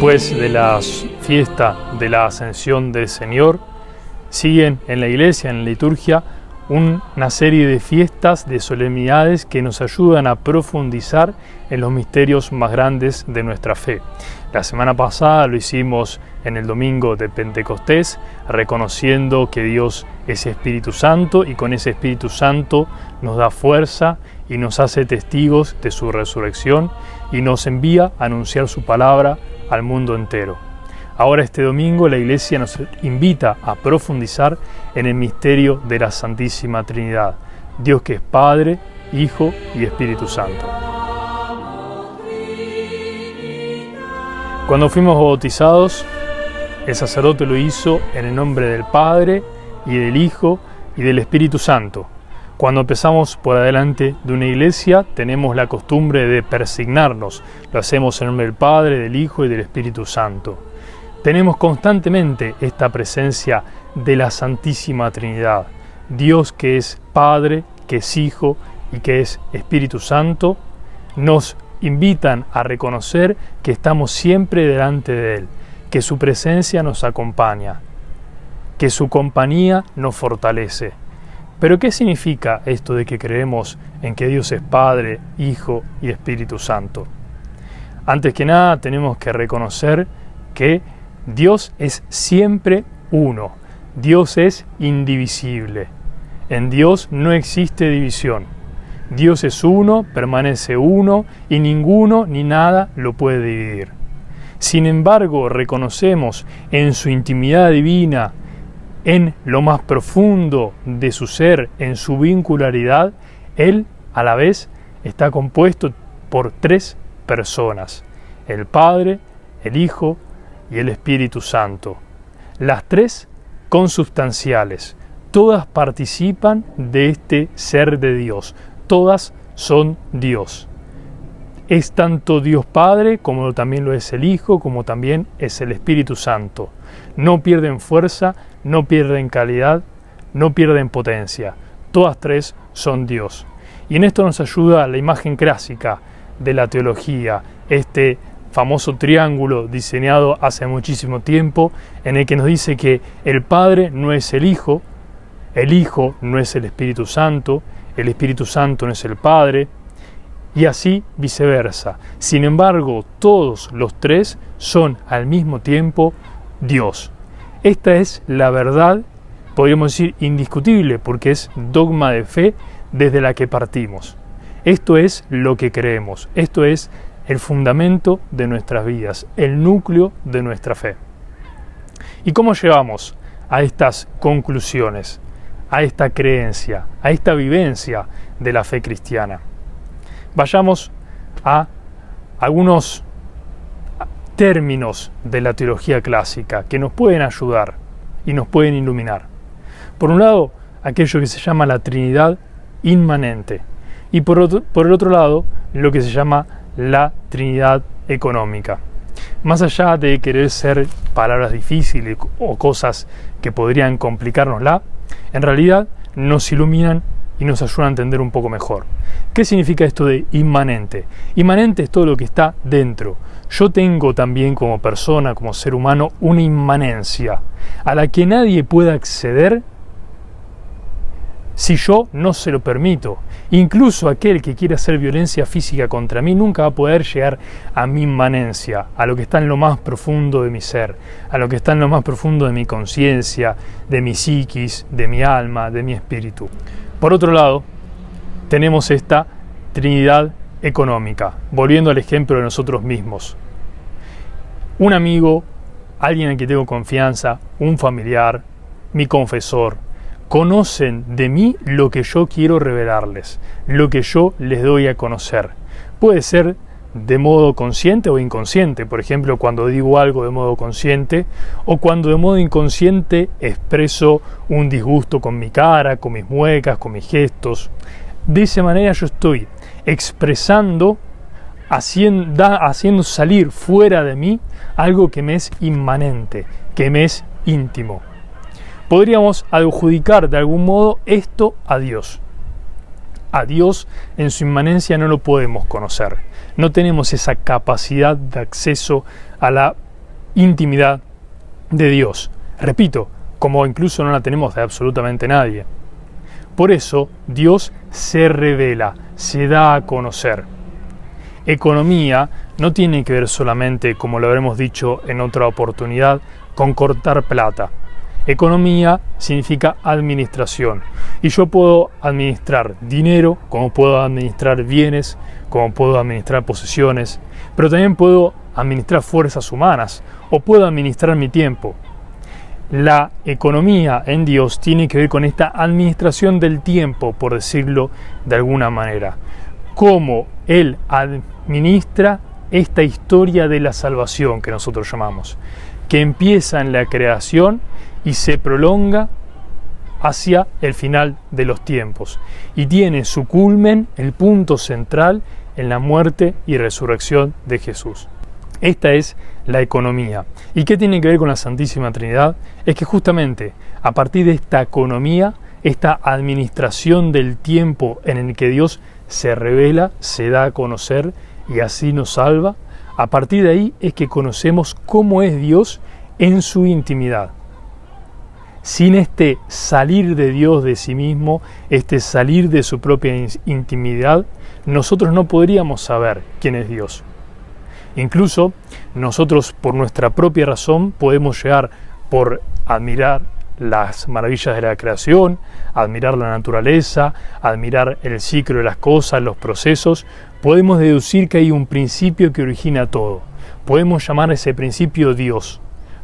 Después de la fiesta de la Ascensión del Señor, siguen en la iglesia, en la liturgia, una serie de fiestas, de solemnidades que nos ayudan a profundizar en los misterios más grandes de nuestra fe. La semana pasada lo hicimos en el domingo de Pentecostés, reconociendo que Dios es Espíritu Santo y con ese Espíritu Santo nos da fuerza y nos hace testigos de su resurrección y nos envía a anunciar su palabra al mundo entero. Ahora este domingo la Iglesia nos invita a profundizar en el misterio de la Santísima Trinidad, Dios que es Padre, Hijo y Espíritu Santo. Cuando fuimos bautizados, el sacerdote lo hizo en el nombre del Padre y del Hijo y del Espíritu Santo. Cuando empezamos por adelante de una iglesia, tenemos la costumbre de persignarnos. Lo hacemos en nombre del Padre, del Hijo y del Espíritu Santo. Tenemos constantemente esta presencia de la Santísima Trinidad. Dios que es Padre, que es Hijo y que es Espíritu Santo, nos invitan a reconocer que estamos siempre delante de Él, que su presencia nos acompaña, que su compañía nos fortalece. Pero ¿qué significa esto de que creemos en que Dios es Padre, Hijo y Espíritu Santo? Antes que nada tenemos que reconocer que Dios es siempre uno. Dios es indivisible. En Dios no existe división. Dios es uno, permanece uno y ninguno ni nada lo puede dividir. Sin embargo, reconocemos en su intimidad divina, en lo más profundo de su ser, en su vincularidad, Él a la vez está compuesto por tres personas: el Padre, el Hijo y el Espíritu Santo. Las tres consubstanciales, todas participan de este ser de Dios, todas son Dios. Es tanto Dios Padre como también lo es el Hijo, como también es el Espíritu Santo. No pierden fuerza, no pierden calidad, no pierden potencia. Todas tres son Dios. Y en esto nos ayuda la imagen clásica de la teología, este famoso triángulo diseñado hace muchísimo tiempo, en el que nos dice que el Padre no es el Hijo no es el Espíritu Santo no es el Padre, y así viceversa. Sin embargo, todos los tres son al mismo tiempo Dios. Esta es la verdad, podríamos decir, indiscutible, porque es dogma de fe desde la que partimos. Esto es lo que creemos, esto es el fundamento de nuestras vidas, el núcleo de nuestra fe. ¿Y cómo llegamos a estas conclusiones, a esta creencia, a esta vivencia de la fe cristiana? Vayamos a algunos términos de la teología clásica que nos pueden ayudar y nos pueden iluminar. Por un lado, aquello que se llama la Trinidad inmanente, y por el otro lado, lo que se llama la Trinidad económica. Más allá de querer ser palabras difíciles o cosas que podrían complicárnosla, en realidad nos iluminan y nos ayudan a entender un poco mejor. ¿Qué significa esto de inmanente? Inmanente es todo lo que está dentro. Yo tengo también como persona, como ser humano, una inmanencia a la que nadie puede acceder si yo no se lo permito. Incluso aquel que quiera hacer violencia física contra mí nunca va a poder llegar a mi inmanencia, a lo que está en lo más profundo de mi ser, a lo que está en lo más profundo de mi conciencia, de mi psiquis, de mi alma, de mi espíritu. Por otro lado, tenemos esta Trinidad económica, volviendo al ejemplo de nosotros mismos. Un amigo, alguien en quien tengo confianza, un familiar, mi confesor, conocen de mí lo que yo quiero revelarles, lo que yo les doy a conocer. Puede ser de modo consciente o inconsciente, por ejemplo, cuando digo algo de modo consciente, o cuando de modo inconsciente expreso un disgusto con mi cara, con mis muecas, con mis gestos. De esa manera yo estoy expresando, haciendo salir fuera de mí algo que me es inmanente, que me es íntimo. Podríamos adjudicar de algún modo esto a Dios. A Dios en su inmanencia no lo podemos conocer. No tenemos esa capacidad de acceso a la intimidad de Dios. Repito, como incluso no la tenemos de absolutamente nadie. Por eso Dios se revela, se da a conocer. Economía no tiene que ver solamente, como lo habremos dicho en otra oportunidad, con cortar plata. Economía significa administración. Y yo puedo administrar dinero, como puedo administrar bienes, como puedo administrar posesiones, pero también puedo administrar fuerzas humanas o puedo administrar mi tiempo. La economía en Dios tiene que ver con esta administración del tiempo, por decirlo de alguna manera. Cómo Él administra esta historia de la salvación que nosotros llamamos, que empieza en la creación y se prolonga hacia el final de los tiempos y tiene su culmen, el punto central, en la muerte y resurrección de Jesús. Esta es la economía. ¿Y qué tiene que ver con la Santísima Trinidad? Es que justamente a partir de esta economía, esta administración del tiempo en el que Dios se revela, se da a conocer y así nos salva, a partir de ahí es que conocemos cómo es Dios en su intimidad. Sin este salir de Dios de sí mismo, este salir de su propia intimidad, nosotros no podríamos saber quién es Dios. Incluso nosotros por nuestra propia razón podemos llegar por admirar las maravillas de la creación, admirar la naturaleza, admirar el ciclo de las cosas, los procesos, podemos deducir que hay un principio que origina todo. Podemos llamar a ese principio Dios.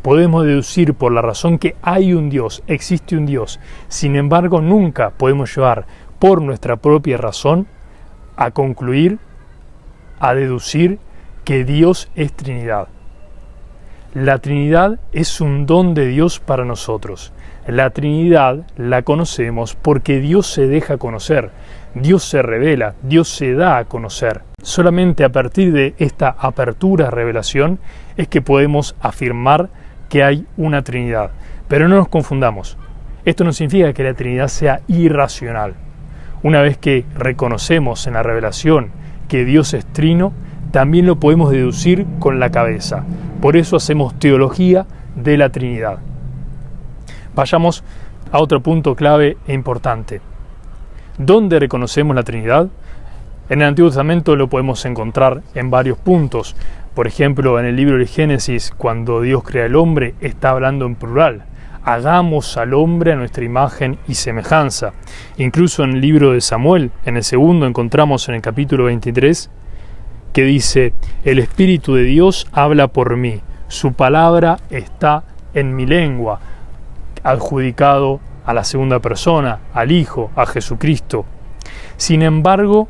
Podemos deducir por la razón que hay un Dios, existe un Dios. Sin embargo, nunca podemos llevar por nuestra propia razón a concluir, a deducir que Dios es Trinidad. La Trinidad es un don de Dios para nosotros. La Trinidad la conocemos porque Dios se deja conocer, Dios se revela, Dios se da a conocer. Solamente a partir de esta apertura a revelación es que podemos afirmar que hay una Trinidad. Pero no nos confundamos. Esto no significa que la Trinidad sea irracional. Una vez que reconocemos en la revelación que Dios es trino, también lo podemos deducir con la cabeza. Por eso hacemos teología de la Trinidad. Vayamos a otro punto clave e importante. ¿Dónde reconocemos la Trinidad? En el Antiguo Testamento lo podemos encontrar en varios puntos. Por ejemplo, en el libro de Génesis, cuando Dios crea al hombre, está hablando en plural. Hagamos al hombre a nuestra imagen y semejanza. Incluso en el libro de Samuel, en el segundo, encontramos en el capítulo 23, que dice: el Espíritu de Dios habla por mí, su palabra está en mi lengua, adjudicado a la segunda persona, al Hijo, a Jesucristo. Sin embargo,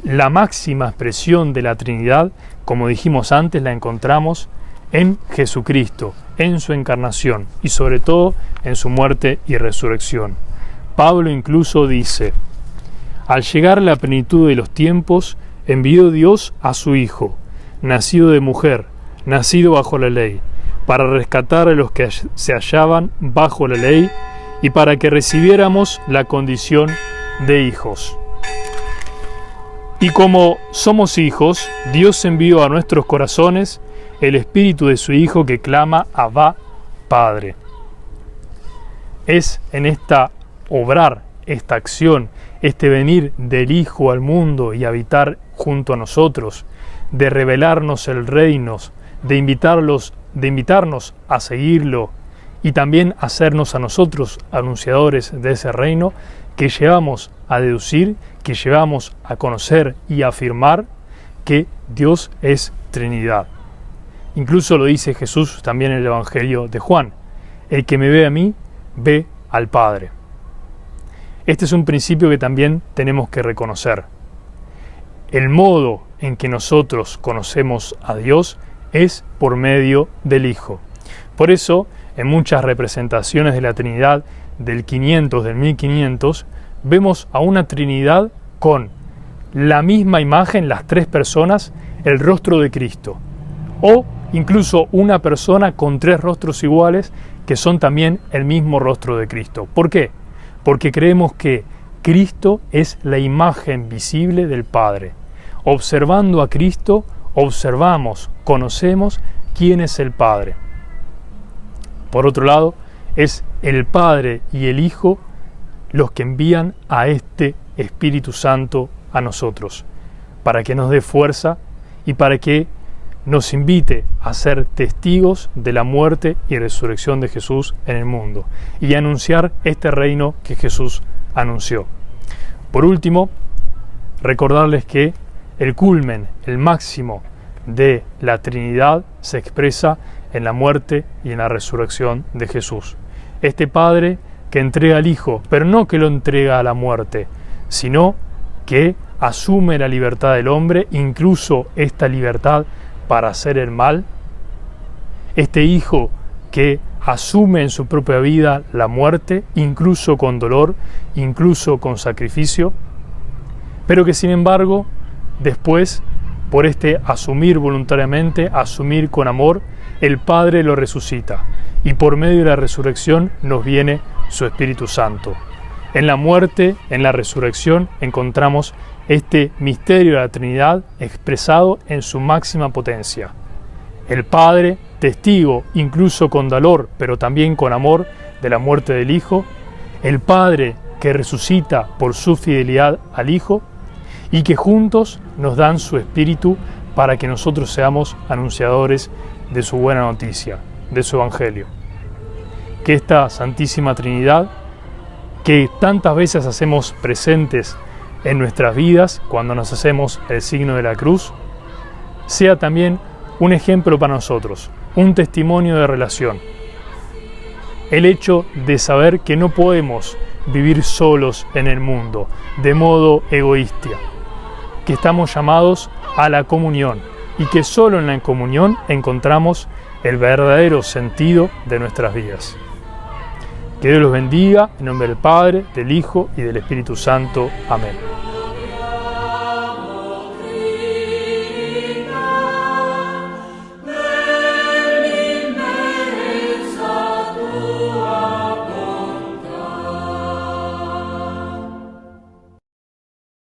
la máxima expresión de la Trinidad, como dijimos antes, la encontramos en Jesucristo, en su encarnación y sobre todo en su muerte y resurrección. Pablo incluso dice: al llegar la plenitud de los tiempos, envió Dios a su Hijo, nacido de mujer, nacido bajo la ley, para rescatar a los que se hallaban bajo la ley y para que recibiéramos la condición de hijos. Y como somos hijos, Dios envió a nuestros corazones el Espíritu de su Hijo que clama: Abba, Padre. Es en esta obrar, esta acción, este venir del Hijo al mundo y habitar junto a nosotros, de revelarnos el reino, de invitarnos a seguirlo y también hacernos a nosotros anunciadores de ese reino, que llevamos a deducir, que llevamos a conocer y a afirmar que Dios es Trinidad. Incluso lo dice Jesús también en el Evangelio de Juan: el que me ve a mí, ve al Padre. Este es un principio que también tenemos que reconocer. El modo en que nosotros conocemos a Dios es por medio del Hijo. Por eso, en muchas representaciones de la Trinidad del 500, del 1500, vemos a una Trinidad con la misma imagen, las tres personas, el rostro de Cristo. O incluso una persona con tres rostros iguales que son también el mismo rostro de Cristo. ¿Por qué? Porque creemos que Cristo es la imagen visible del Padre. Observando a Cristo, observamos, conocemos quién es el Padre. Por otro lado, es el Padre y el Hijo los que envían a este Espíritu Santo a nosotros, para que nos dé fuerza y para que nos invite a ser testigos de la muerte y resurrección de Jesús en el mundo y a anunciar este reino que Jesús anunció. Por último, recordarles que el culmen, el máximo de la Trinidad se expresa en la muerte y en la resurrección de Jesús. Este Padre que entrega al Hijo, pero no que lo entrega a la muerte, sino que asume la libertad del hombre, incluso esta libertad para hacer el mal. Este Hijo que asume en su propia vida la muerte, incluso con dolor, incluso con sacrificio, pero que sin embargo, después, por este asumir voluntariamente, asumir con amor, el Padre lo resucita y por medio de la resurrección nos viene su Espíritu Santo. En la muerte, en la resurrección, encontramos este misterio de la Trinidad expresado en su máxima potencia. El Padre, testigo, incluso con dolor, pero también con amor, de la muerte del Hijo. El Padre que resucita por su fidelidad al Hijo y que juntos nos dan su Espíritu para que nosotros seamos anunciadores de su buena noticia, de su Evangelio. Que esta Santísima Trinidad, que tantas veces hacemos presentes en nuestras vidas cuando nos hacemos el signo de la cruz, sea también un ejemplo para nosotros, un testimonio de relación. El hecho de saber que no podemos vivir solos en el mundo, de modo egoísta, que estamos llamados a la comunión y que solo en la comunión encontramos el verdadero sentido de nuestras vidas. Que Dios los bendiga, en nombre del Padre, del Hijo y del Espíritu Santo. Amén.